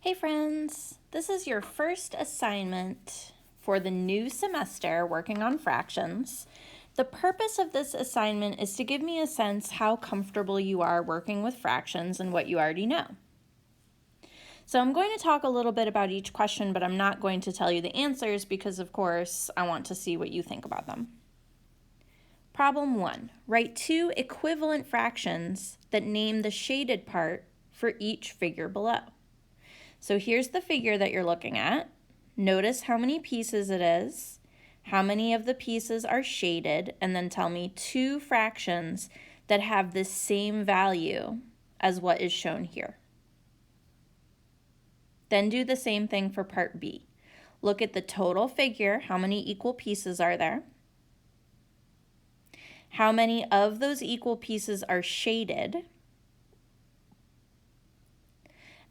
Hey friends, this is your first assignment for the new semester working on fractions. The purpose of this assignment is to give me a sense how comfortable you are working with fractions and what you already know. So I'm going to talk a little bit about each question, but I'm not going to tell you the answers because of course I want to see what you think about them. Problem 1, write two equivalent fractions that name the shaded part for each figure below. So here's the figure that you're looking at. Notice how many pieces it is, how many of the pieces are shaded, and then tell me two fractions that have the same value as what is shown here. Then do the same thing for part B. Look at the total figure, how many equal pieces are there? How many of those equal pieces are shaded?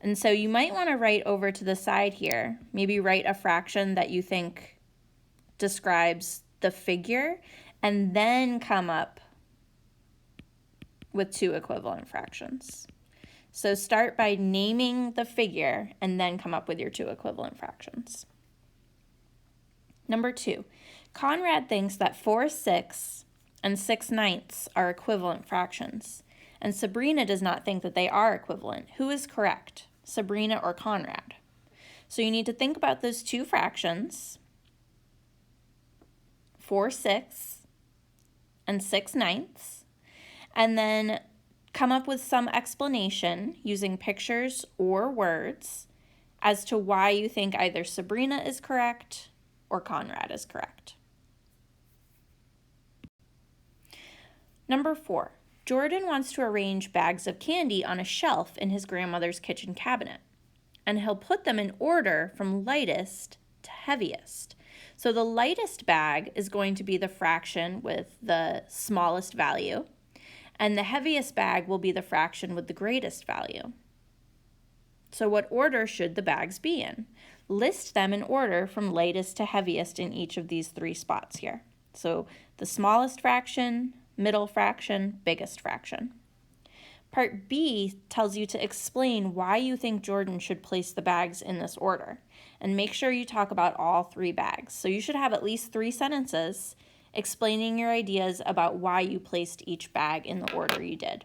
And so you might want to write over to the side here, maybe write a fraction that you think describes the figure, and then come up with two equivalent fractions. So start by naming the figure and then come up with your two equivalent fractions. Number 2, Conrad thinks that 4/6 and 6/9 are equivalent fractions, and Sabrina does not think that they are equivalent. Who is correct, Sabrina or Conrad? So you need to think about those two fractions, 4/6 and 6/9, and then come up with some explanation using pictures or words as to why you think either Sabrina is correct or Conrad is correct. Number 4, Jordan wants to arrange bags of candy on a shelf in his grandmother's kitchen cabinet, and he'll put them in order from lightest to heaviest. So the lightest bag is going to be the fraction with the smallest value, and the heaviest bag will be the fraction with the greatest value. So what order should the bags be in? List them in order from lightest to heaviest in each of these three spots here. So the smallest fraction, middle fraction, biggest fraction. Part B tells you to explain why you think Jordan should place the bags in this order, and make sure you talk about all three bags. So you should have at least 3 sentences explaining your ideas about why you placed each bag in the order you did.